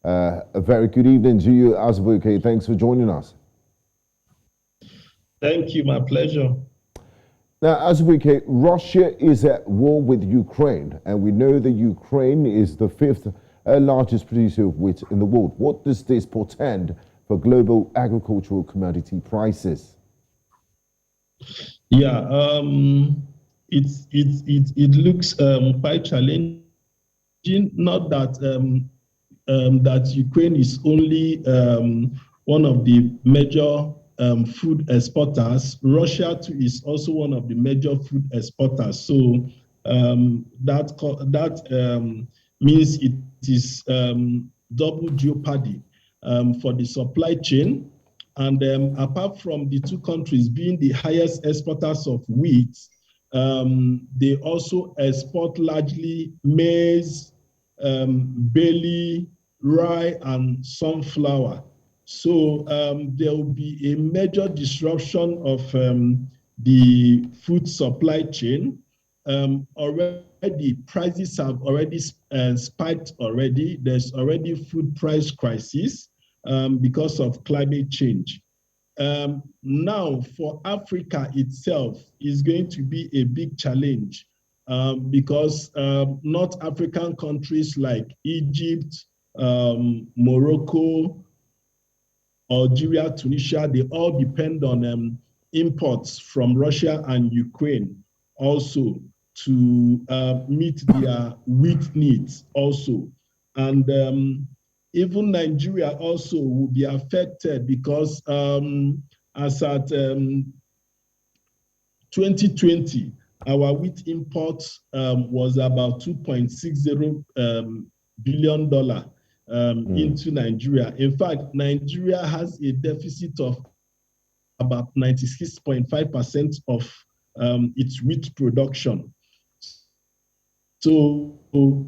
A very good evening to you, Azubuike. Thanks for joining us. Thank you, my pleasure. Now, Azubuike, Russia is at war with Ukraine, and we know that Ukraine is the fifth largest producer of wheat in the world. What does this portend for global agricultural commodity prices? Yeah, it looks quite challenging. Not that that Ukraine is only one of the major food exporters. Russia too is also one of the major food exporters. So that means it is double jeopardy for the supply chain. And apart from the two countries being the highest exporters of wheat, they also export largely maize, barley, rye, and sunflower. So there will be a major disruption of the food supply chain. Already, prices have already spiked already. There's already food price crisis because of climate change. Now, for Africa itself, is going to be a big challenge because North African countries like Egypt, Morocco, Algeria, Tunisia, they all depend on imports from Russia and Ukraine also to meet their wheat needs also. And even Nigeria also will be affected because as at 2020, our wheat imports was about $2.60 billion into Nigeria. In fact, Nigeria has a deficit of about 96.5% of its wheat production. So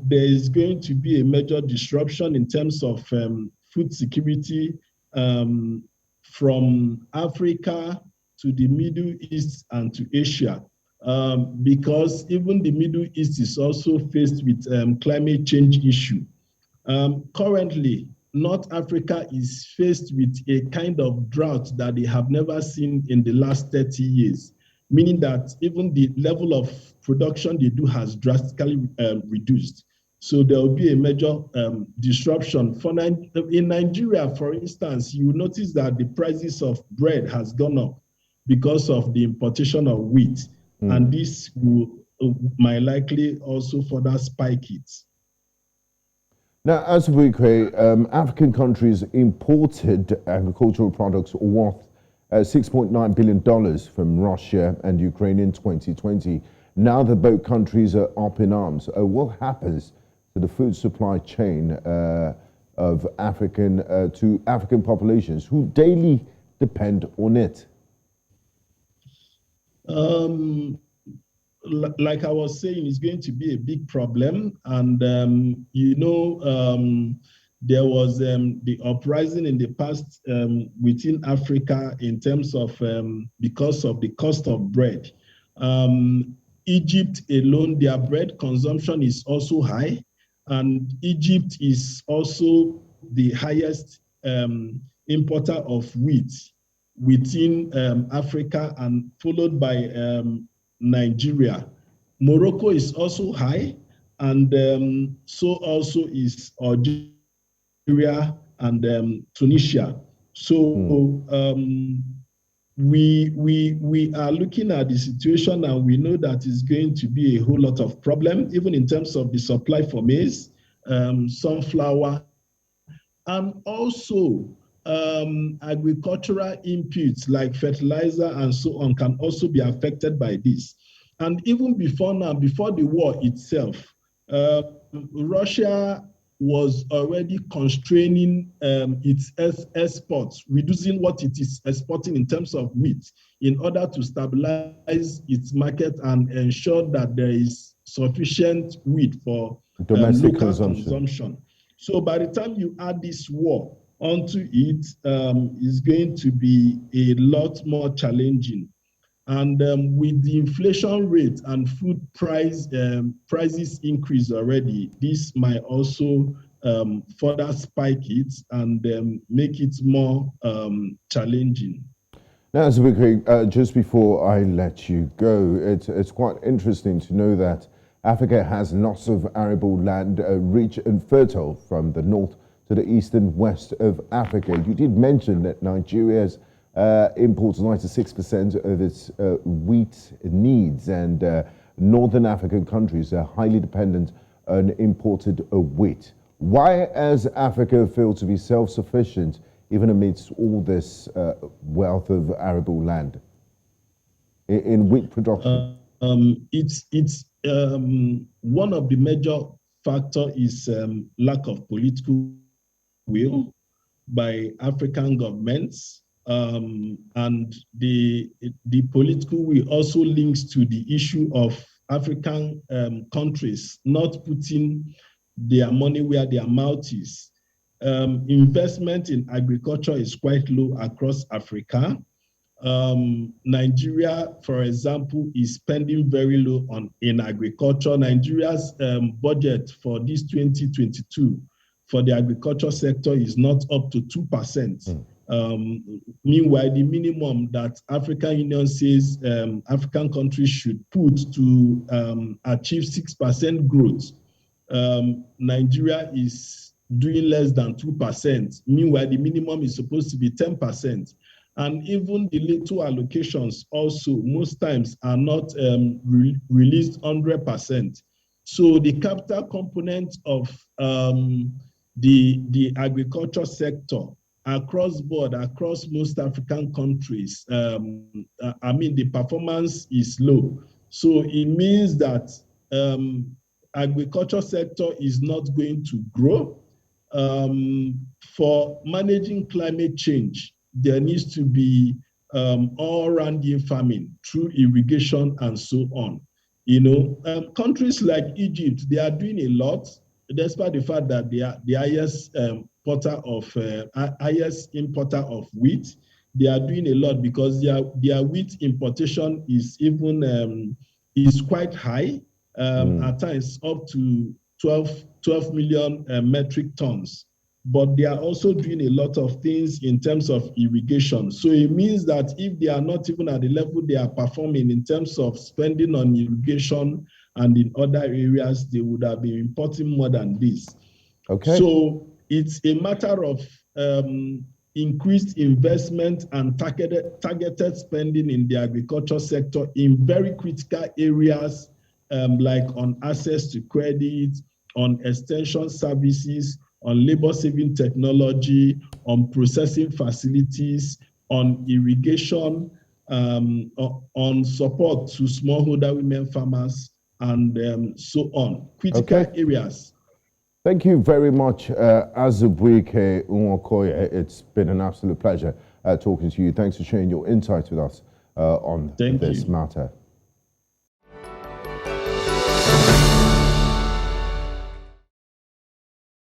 there is going to be a major disruption in terms of food security from Africa to the Middle East and to Asia, because even the Middle East is also faced with climate change issue. Currently, North Africa is faced with a kind of drought that they have never seen in the last 30 years, meaning that even the level of production they do has drastically reduced. So there will be a major disruption. In Nigeria, for instance, you notice that the prices of bread has gone up because of the importation of wheat, and this might likely also further spike it. Now, as we say, African countries imported agricultural products worth $6.9 billion from Russia and Ukraine in 2020. Now that both countries are up in arms, what happens to the food supply chain of African populations who daily depend on it? Like I was saying, it's going to be a big problem. And, there was the uprising in the past within Africa in terms of because of the cost of bread. Egypt alone, their bread consumption is also high. And Egypt is also the highest importer of wheat within Africa, and followed by Nigeria. Morocco is also high, and so also is Algeria and Tunisia. So we are looking at the situation, and we know that it's going to be a whole lot of problem, even in terms of the supply for maize, sunflower, and also agricultural inputs like fertilizer and so on can also be affected by this. And even before now, before the war itself, Russia was already constraining its exports, reducing what it is exporting in terms of wheat, in order to stabilize its market and ensure that there is sufficient wheat for domestic local consumption. So by the time you add this war onto it, is going to be a lot more challenging. And with the inflation rate and food prices increase already, this might also further spike it and make it more challenging. Now, Azubuike, just before I let you go, it's quite interesting to know that Africa has lots of arable land, rich and fertile, from the north to the east and west of Africa. You did mention that Nigeria's imports 96% of its wheat needs, and northern African countries are highly dependent on imported wheat. Why has Africa failed to be self-sufficient even amidst all this wealth of arable land in wheat production? It's one of the major factors is lack of political will by African governments, and the political will also links to the issue of African countries not putting their money where their mouth is. Investment in agriculture is quite low across Africa. Nigeria, for example, is spending very low in agriculture. Nigeria's budget for this 2022 for the agriculture sector is not up to 2%. Meanwhile, the minimum that African Union says African countries should put to achieve 6% growth, Nigeria is doing less than 2%. Meanwhile, the minimum is supposed to be 10%. And even the little allocations also most times are not released 100%. So the capital component of the agriculture sector across board, across most African countries, the performance is low. So it means that agriculture sector is not going to grow. For managing climate change, there needs to be all-round farming through irrigation and so on. Countries like Egypt, they are doing a lot, despite the fact that they are the highest importer of wheat. They are doing a lot because their wheat importation is even is quite high, at times up to 12 million metric tons. But they are also doing a lot of things in terms of irrigation. So it means that if they are not even at the level they are performing in terms of spending on irrigation and in other areas, they would have been importing more than this. Okay. So it's a matter of increased investment and targeted spending in the agriculture sector in very critical areas, like on access to credit, on extension services, on labor-saving technology, on processing facilities, on irrigation, on support to smallholder women farmers, and so on. Critical areas. Thank you very much, Azubuike Nwokoye. It's been an absolute pleasure talking to you. Thanks for sharing your insights with us on this matter.